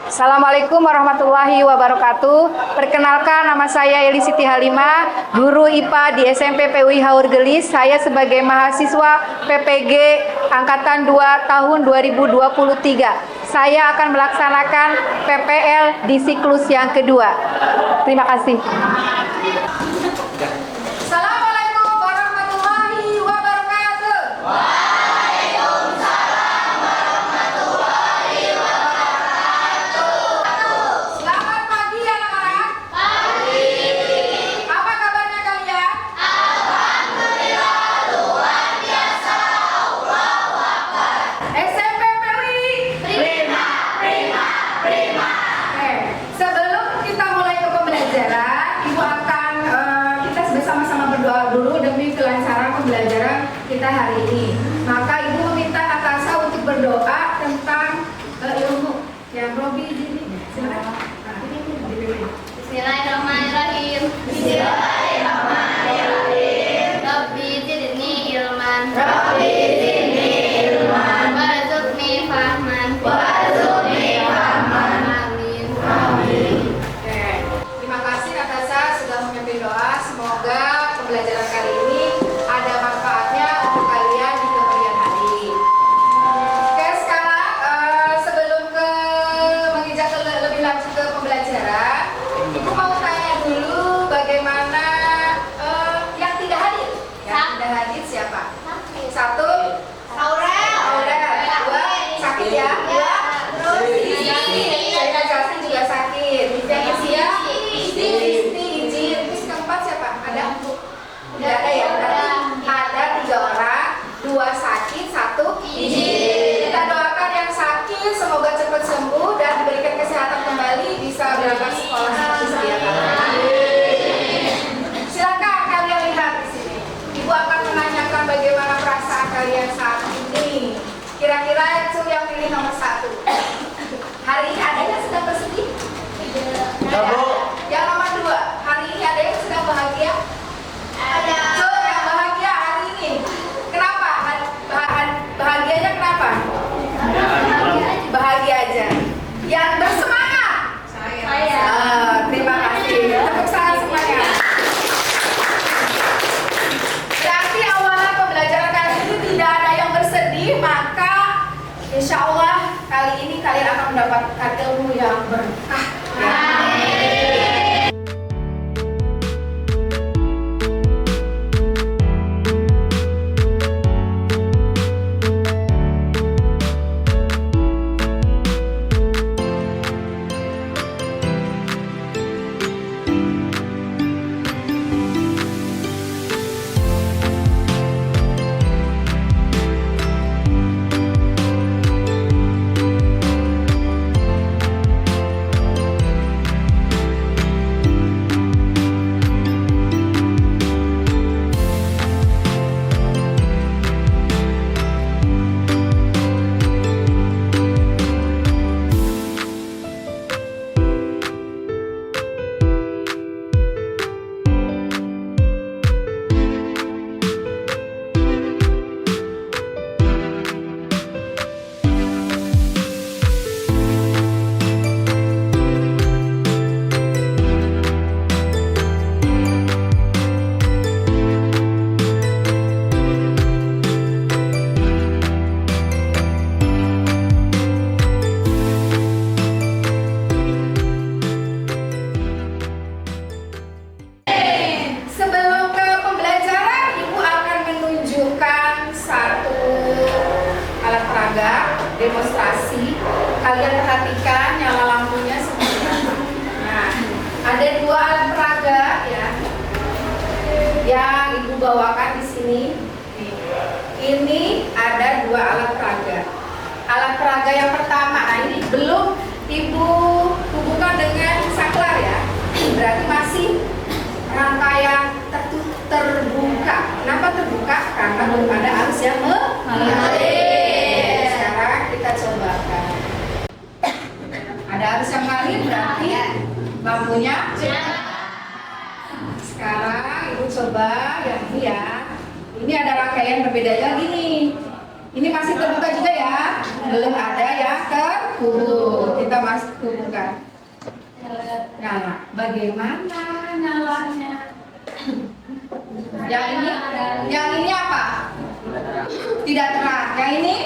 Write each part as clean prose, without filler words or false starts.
Assalamualaikum warahmatullahi wabarakatuh. Perkenalkan, nama saya Eli Siti Halimah, guru IPA di SMP PUI Haur Gelis. Saya sebagai mahasiswa PPG Angkatan 2 tahun 2023. Saya akan melaksanakan PPL di siklus yang kedua. Terima kasih. Assalamualaikum warahmatullahi wabarakatuh. Selamat pagi anak-anak. Pagi. Apa kabarnya kalian? Alhamdulillah, luar biasa. Allahu Akbar. SMP PUI. Prima. Sebelum kita mulai ke pembelajaran, Ibu akan kita bersama-sama berdoa dulu demi kelancaran pembelajaran kita hari ini. Maka Ibu meminta Natasha untuk berdoa tentang ilmu. Ya, Robi ini. Silakan. Bismillahirrahmanirrahim. Bismillahirrahmanirrahim. Rabbi zidni ilman. Rabbi zidni ilman. Warzuqni fahman. Warzuqni fahman. Amin. Oke. Terima kasih Natasha sudah memimpin doa. Semoga pembelajaran kali ini ada manfaatnya untuk kalian di kemudian hari. Oke, sekarang sebelum menginjak lebih lanjut ke pembelajaran, Ibu mau tanya dulu bagaimana yang tidak hadir? Yang tidak hadir siapa? Satu, Aurel. Dua, sakit ya? Dua, Saya Justin juga sakit. Yang ketiga, Isti izin. Terus keempat siapa? Ada? Tidak ada ya? Berarti ada 3 orang, 2 sakit, 1 izin. Kita doakan yang sakit semoga cepat sembuh dan diberikan kesehatan kembali, bisa berangkat sekolah seperti sedia kala. Silakan kalian lihat di sini. Ibu akan menanyakan bagaimana perasaan kalian saat ini. Kira-kira itu yang pilih nomor 1. Hari ini ada yang sedang bersedih? Ada. Yang nomor 2, hari ini ada yang sedang bahagia? Ada. So, yang bahagia hari ini. Kenapa? Bahagianya kenapa? Bahagia aja. Yang bersemangat? Saya. Terima kasih. Tepuk tangan semuanya. Berarti awalan pembelajaran kali ini tidak ada yang bersedih, maka insya Allah kali ini kalian akan mendapatkan ilmu yang berkah. Sebelum ke pembelajaran, Ibu akan menunjukkan satu alat peraga demonstrasi. Kalian perhatikan nyala lampunya seperti apa. Nah, ada 2 alat peraga ya yang Ibu bawakan di sini. Ini ada 2 alat peraga. Alat peraga yang pertama, nah ini belum Ibu hubungkan dengan saklar ya. Berarti masih rangkaian terbuka. Kenapa terbuka? Karena belum ada arus yang mengalir. Sekarang kita cobakan. Ada arus yang mengalir berarti lampunya. Sekarang Ibu coba yang ini ya. Ini ada rangkaian berbeda lagi nih. Ini masih terbuka juga ya, belum ada yang terhubung. Kita masih hubungkan. Nyala. Bagaimana nyalanya? Yang ini apa? Tidak terang. Yang ini?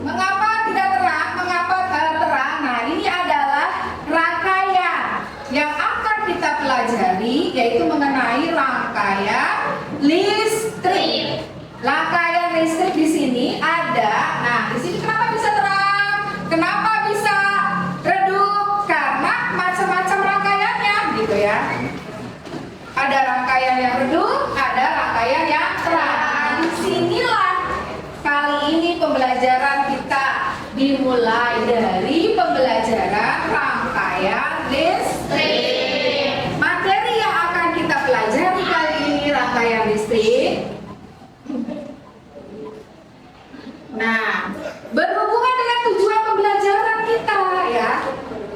Mengapa tidak terang? Mengapa terang? Nah, ini adalah rangkaian yang akan kita pelajari, yaitu mengenai rangkaian listrik. Rangkaian listrik di sini ada. Nah, di sini kenapa bisa terang? Kenapa bisa redup? Karena macam-macam rangkaiannya, gitu ya. Ada rangkaian yang redup, ada rangkaian yang terang. Nah, disinilah kali ini pembelajaran kita dimulai dari pembelajaran rangkaian listrik. Materi yang akan kita pelajari kali ini rangkaian listrik. Nah, berhubungan dengan tujuan pembelajaran kita ya.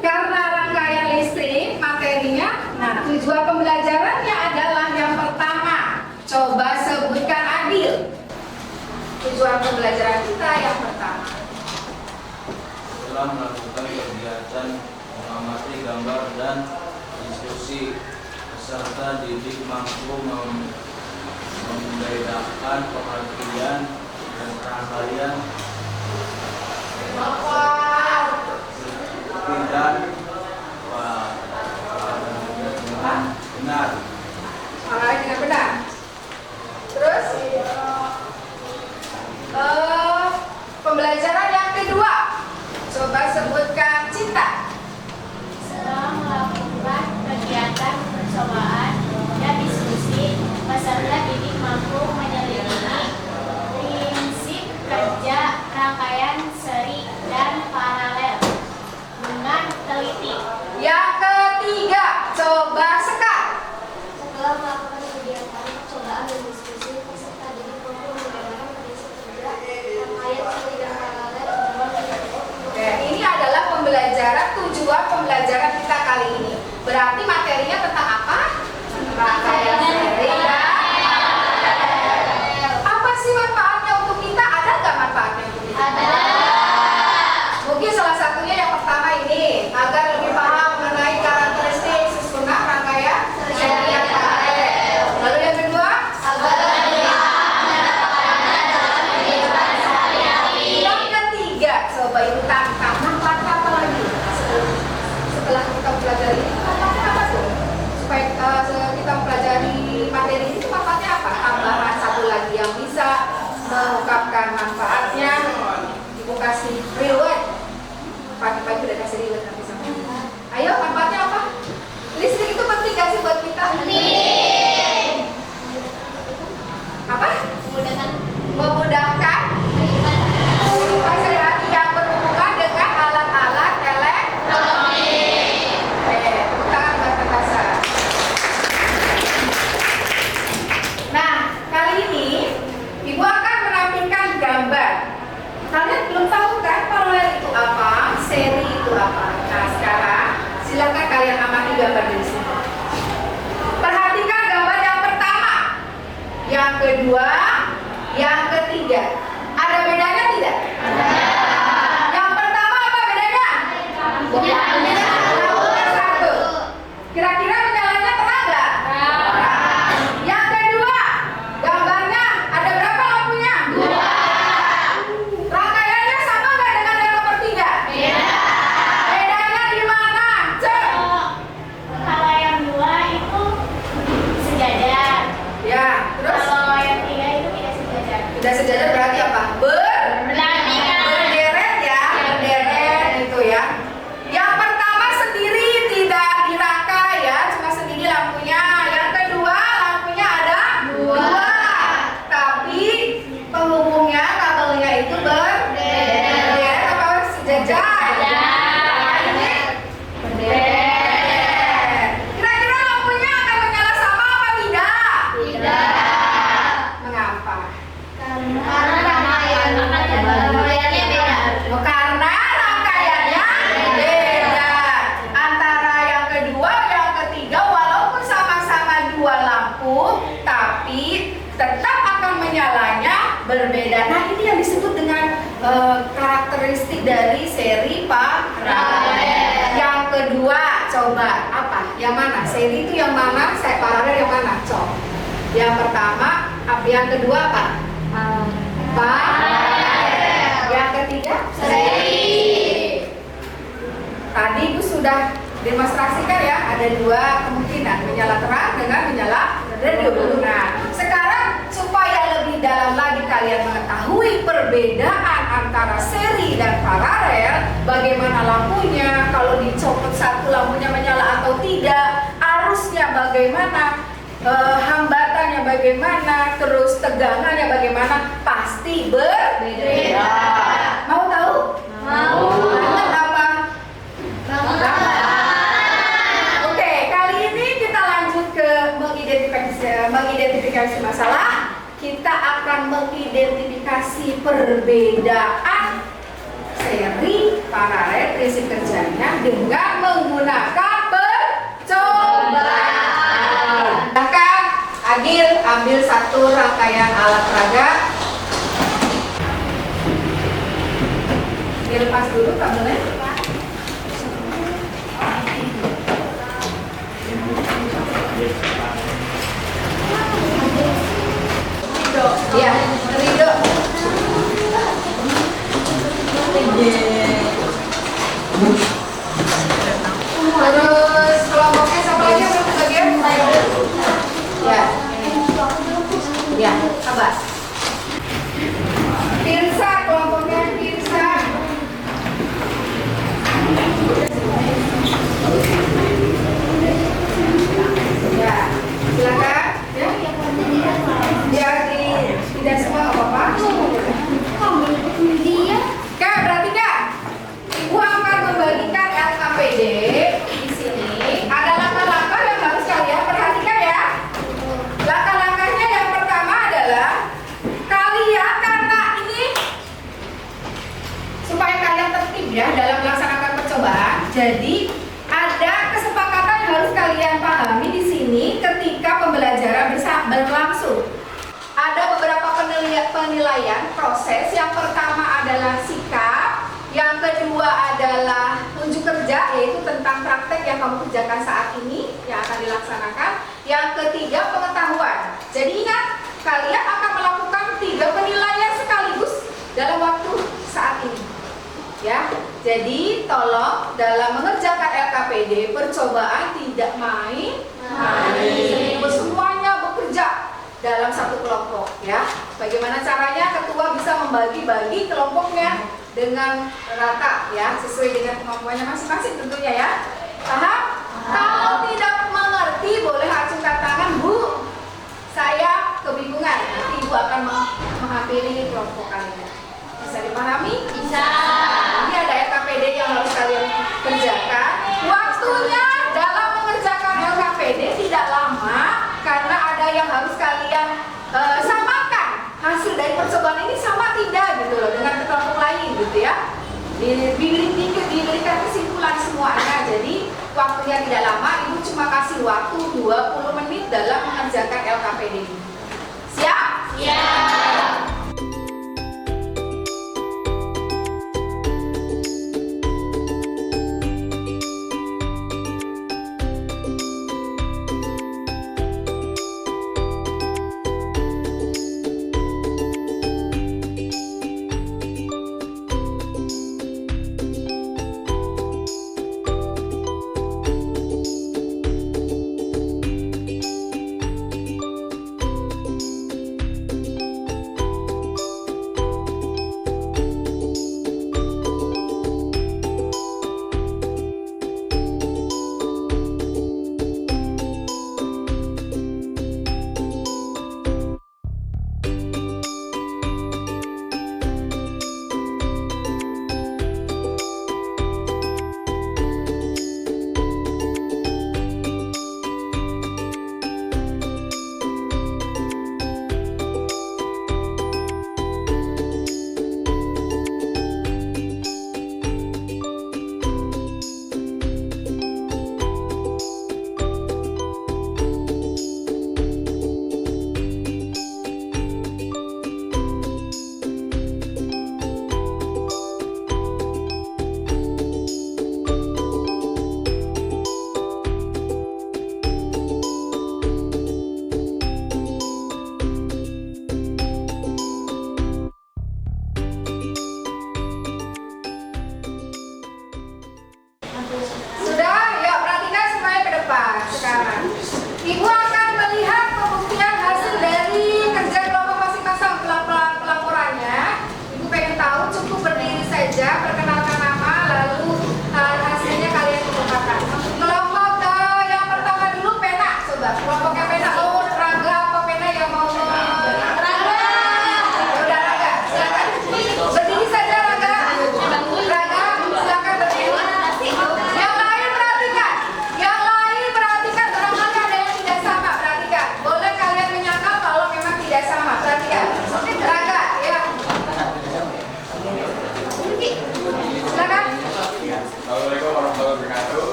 Karena rangkaian listrik materinya, nah tujuan pembelajarannya adalah yang pertama. Coba sebutkan Adil. Tujuan pembelajaran kita yang pertama. Setelah melakukan kegiatan mengamati gambar dan diskusi, peserta didik mampu membedakan pengertian dan rangkaian tidak benar. Dengan benar. Terus pembelajaran yang kedua. Coba sebutkan Cinta. Setelah melakukan kegiatan percobaan dan diskusi, peserta didik mampu menyelidiki prinsip kerja rangkaian seri dan paralel dengan teliti. Yang ketiga, coba Sekar. Setelah melakukan kegiatan percobaan dan diskusi, peserta didik mampu membedakan prinsip kerja rangkaian seri dan paralel dengan teliti. Oke, ini adalah pembelajaran tujuan pembelajaran kita kali ini. Berarti materinya tentang apa? Rangkaian seri dan paralel. Apa sih manfaatnya untuk kita? Ada nggak manfaatnya untuk kita? Ada. Mungkin salah satunya yang pertama ini, agar lebih paham mengenai karakteristik susunan rangkaian seri dan paralel. Lalu yang kedua, yang ketiga, coba itu tangkap. Manfaatnya apa lagi? Setelah kita pelajari ini, manfaatnya apa tuh? seri paralel. Yang kedua, coba apa? Yang mana? Seri itu yang mana? Paralel yang mana? Coba. Yang pertama, yang kedua apa? Paralel. Yang ketiga, seri. Tadi Ibu sudah demonstrasikan ya, ada dua kemungkinan, menyala terang dengan menyala redup. Nah, sekarang supaya lebih dalam lagi kalian mengetahui perbedaan antara seri dan paralel, bagaimana lampunya, kalau dicopot satu lampunya menyala atau tidak, arusnya bagaimana, hambatannya bagaimana, terus tegangannya bagaimana, pasti berbeda. Mau tahu? Mau. Banget apa? Oke, kali ini kita lanjut ke mengidentifikasi masalah. Kita akan mengidentifikasi perbedaan seri paralel prinsip kerjanya dengan menggunakan percobaan. Silakan Agil ambil satu rangkaian alat peraga. Dilepas dulu kabelnya. Ya, Ridho. Terus kelompoknya siapa lagi yang belum bagian? Ya, ya, sabar. Pirsa, kelompoknya Pirsa. Ya, silakan. Ya, tidak semua apa-apa. Kak, berarti Kak, Ibu akan membagikan LKPD di sini. Ada langkah-langkah yang harus kalian perhatikan ya. Langkah-langkahnya yang pertama adalah kalian, karena ini supaya kalian tertib ya dalam melaksanakan percobaan. Jadi ada kesepakatan yang harus kalian pahami di sini ketika pembelajaran berlangsung. Ada beberapa penilaian proses. Yang pertama adalah sikap, yang kedua adalah unjuk kerja, yaitu tentang praktek yang kamu kerjakan saat ini yang akan dilaksanakan. Yang ketiga, pengetahuan. Jadi ingat, kalian akan melakukan 3 penilaian sekaligus dalam waktu saat ini. Ya, jadi tolong dalam mengerjakan LKPD percobaan tidak main. Semuanya bekerja dalam satu kelompok ya. Bagaimana caranya? Ketua bisa membagi-bagi kelompoknya dengan rata ya, sesuai dengan kemampuannya masing-masing tentunya ya. Paham? Kalau tidak mengerti boleh acungkan tangan, Bu. Saya kebingungan. Nanti Ibu akan menghampiri kelompok kalian. Bisa dipahami? Bisa. Ini ada LKPD yang harus kalian kerjakan. Waktunya dalam mengerjakan LKPD tidak lama, karena ada yang harus kalian samakan. Hasil dari percobaan ini sama tidak gitu loh dengan kelompok lain gitu ya. Diberikan kesimpulan semuanya. Jadi waktunya tidak lama. Ibu cuma kasih waktu 20 menit dalam mengerjakan LKPD ini. Siap? Siap.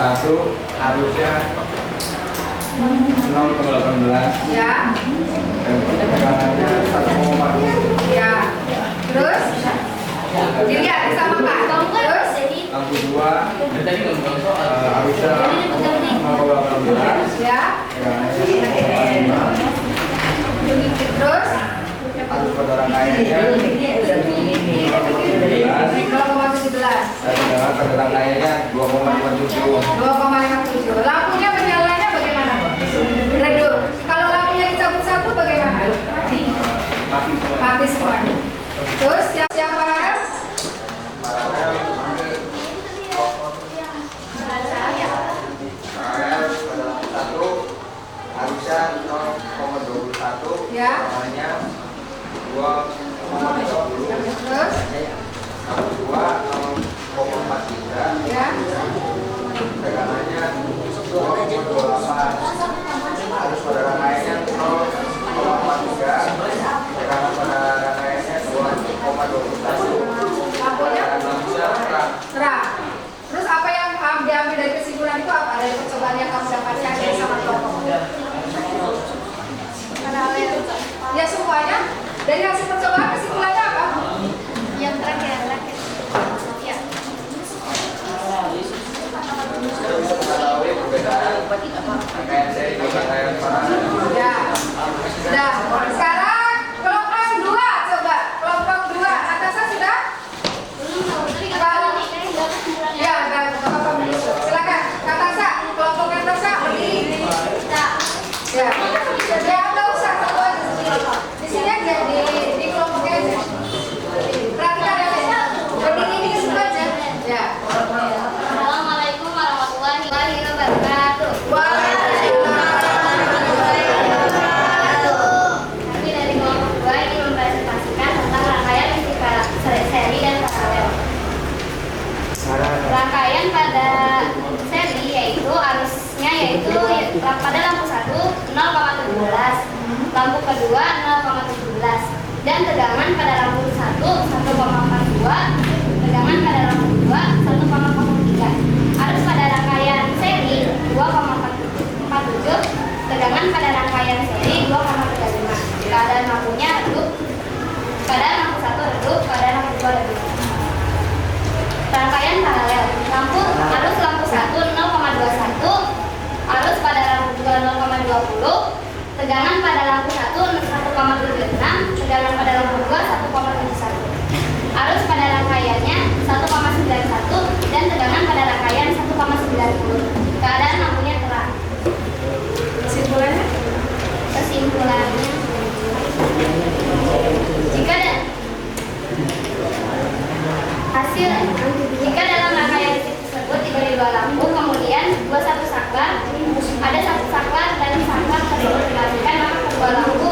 1 harusnya 0,18. Ya. Dan tegangannya 1,4. Ya. Terus dilihat disamakan. Terus Lampu 2 harusnya 0,18. ya. Tegangannya 0,5. Terus Arus pada rangkaiannya 0,17. dan tegangan pada rangkaiannya 2,57. 2,57. Lampunya menyalanya bagaimana? Redup. Kalau lampunya dicabut satu bagaimana? Mati semua. Terus yang paralel? Paralel pada lampu 1 harusnya 0,21. Ya. Tegangannya 2,30. Terus Lampu 2 0,43. ya. Tegangannya 2,28. Arus pada rangkaiannya 0,43. Tegangan pada rangkaiannya 2,21. Lampunya Dan lampunya terang. terang. Terus apa yang diambil dari kesimpulan itu apa? Dari percobaan yang kamu dapatkan dari sama kelompok? Ya semuanya. Dari hasil percobaan kesimpulannya apa? Yang terakhir. Ya. Kita bisa mengetahui perbedaan rangkaian seri dan rangkaian paralel. Ya. Sudah. Sekarang kelompok 2 coba. Kelompok 2. Natasha sudah? Ya, enggak apa-apa. Silakan. Natasha, kelompok Natasha berdiri. Ya. Ya, enggak usah satu aja sendiri. Di sini aja di kelompoknya aja. Perhatikan ya, berdiri ini semua aja. Ya. Assalamualaikum warahmatullahi wabarakatuh. Kami dari kelompok 2 ingin mempresentasikan tentang rangkaian seri dan paralel. Rangkaian pada seri yaitu arusnya pada lampu 1 0,17, lampu kedua 0,17, dan tegangan pada lampu 1 1,42, tegangan pada lampu 2 1,03. Arus pada rangkaian seri 2,47, tegangan pada rangkaian seri 2,35. Keadaan lampunya redup, keadaan lampu 1 redup, keadaan lampu 2 redup. Rangkaian paralel. Arus lampu 1 0,21, arus pada lampu 2 0,20, tegangan pada lampu 1 1,76, tegangan pada lampu 2 1,71. Arus pada rangkaiannya 1,91 dan tegangan pada rangkaian 1,90. Keadaan lampunya terang. Kesimpulannya? Kesimpulannya, jika dalam rangkaian tersebut diberi 2 lampu, kemudian 21 saklar, ada 1 saklar dan saklar tersebut dimatikan, maka kedua lampu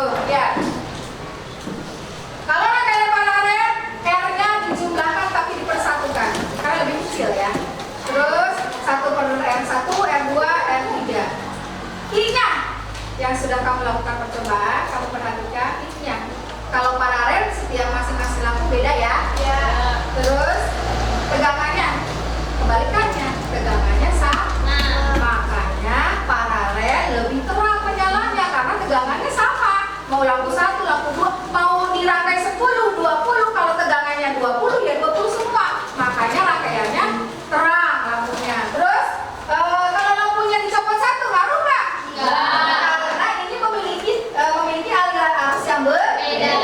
Tuh, lihat. Kalau rangkaian paralel, R-nya dijumlahkan tapi dipersatukan karena lebih kecil ya. Terus 1 per R1, R2, R3. I-nya yang sudah kamu lakukan percobaan, kamu perhatikan I-nya. Kalau paralel setiap masing-masing lampu beda ya. Ya. Terus tegangannya, kebalikannya, tegangannya sama. Makanya paralel lebih terang menyalanya karena tegangannya sama. Mau lampu 1, lampu 2, mau dirangkai 10, 20, kalau tegangannya 20 ya 20 semua. Makanya rangkaiannya terang lampunya. Terus kalau lampunya dicopot 1, ngaruh nggak? Enggak. Karena ini memiliki aliran arus yang berbeda.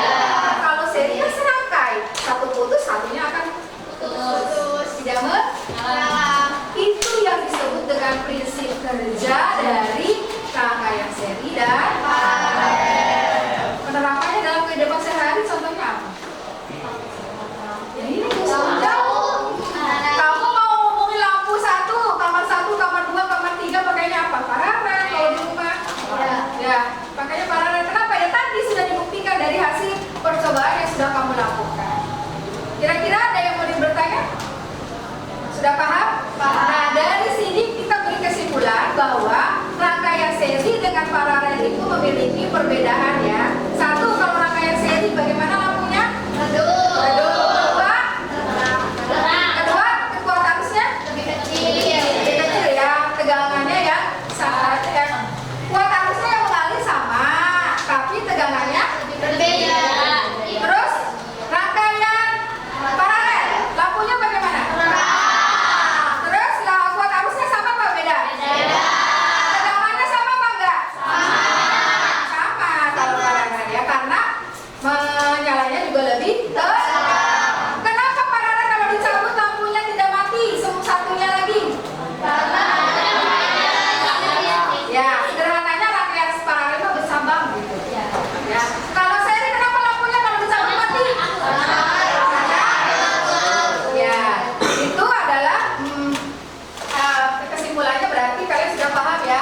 Kalau serinya serangkai, 1 putus, satunya akan putus. Tidak menyala. Itu yang disebut dengan prinsip kerja dari rangkaian seri dan paralel. Penerapannya dalam kehidupan sehari contohnya apa? Ya ini tuh jauh. Kamu mau hubungi lampu 1, kamar 2, kamar 3 pakainya apa? Paralel kalau di rumah. Ya, pakainya paralel. Kenapa? Ya tadi sudah dibuktikan dari hasil percobaan yang sudah kamu lakukan. Kira-kira ada yang mau bertanya? Sudah paham? Nah, dari sini kita beri kesimpulan bahwa rangkaian seri dengan paralel itu memiliki perbedaan ya. 1, kalau rangkaian seri bagaimana lampunya? Redup. Kedua, kekuatan arusnya Lebih kecil. lebih kecil ya. Tegangannya yang sama. Kuat arusnya yang mengalir sama, tapi tegangannya Berbeda. terus rangkaian paralel lampunya bagaimana? Terus kuat arusnya sama apa beda? Tegangannya sama apa enggak? Sama kalau paralel ya, karena menyalanya juga lebih terang. Kenapa paralel kalau dicabut lampunya tidak mati? Satunya lagi. Ya, sederhananya rangkaian paralel itu bersambang gitu. Ya. Kalau seri kenapa lampunya kalau dicabut mati? Ya, itu adalah kesimpulannya berarti kalian sudah paham ya.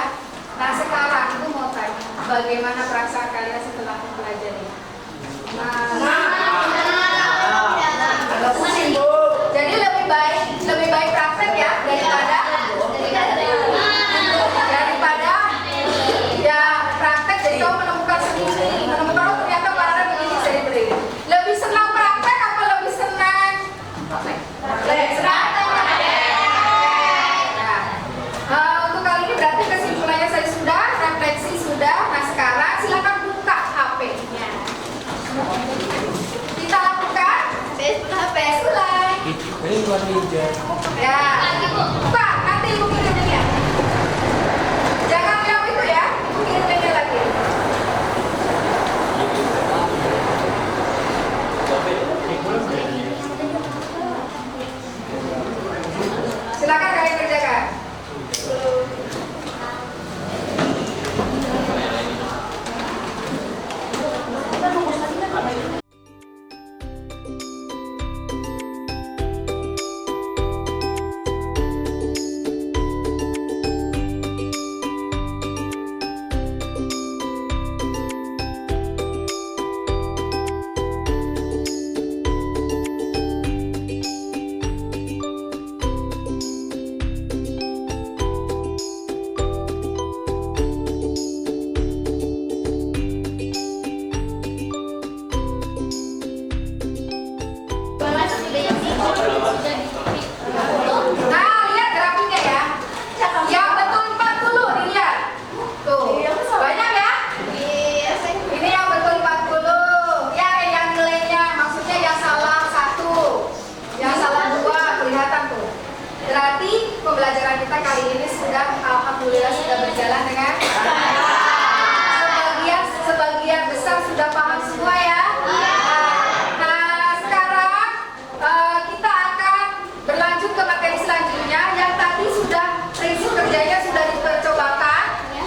Nah sekarang ibu mau tanya, bagaimana perasaan kalian setelah mempelajari? Agak pusing bu. Jadi lebih baik praktek ya daripada ya praktek. Jadi kamu menemukan sendiri, menemukan oh ternyata paralel begini seri begini. Lebih senang praktek apa lebih senang? Untuk kali ini berarti kesimpulannya saya sudah, refleksi sudah. Nah sekarang silakan buka HP-nya. Kita lakukan tes ulang. Ya, buka nanti ibu kirimnya. Jangan yang itu ya, ibu kirimnya lagi. Silakan kalian kerjakan. Nah, lihat grafiknya ya. Yang betul 40 dilihat. Tuh, banyak ya? Ini yang betul 40. Ya, yang nilainya maksudnya yang salah 1, yang salah 2 kelihatan tuh. Berarti pembelajaran kita kali ini sudah alhamdulillah sudah berjalan dengan sebagian besar sudah paham semua ya. Nah, sekarang kita akan berlanjut ke materi selanjutnya yang tadi sudah prinsip kerjanya sudah dipercobakan.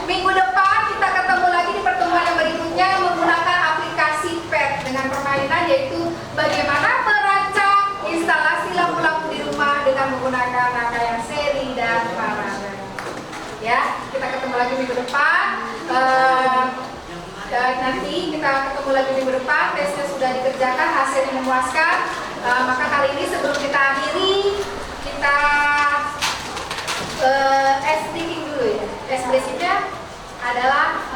Minggu depan kita ketemu lagi di pertemuan yang berikutnya menggunakan aplikasi PET dengan permainan yaitu bagaimana merancang instalasi lampu-lampu di rumah dengan menggunakan rangkaian seri dan paralel. Ya, kita ketemu lagi minggu depan. Dan nanti kita ketemu lagi minggu depan, tesnya sudah dikerjakan, hasilnya memuaskan. Maka kali ini sebelum kita akhiri, kita ice breaking dulu ya. Ice breakingnya adalah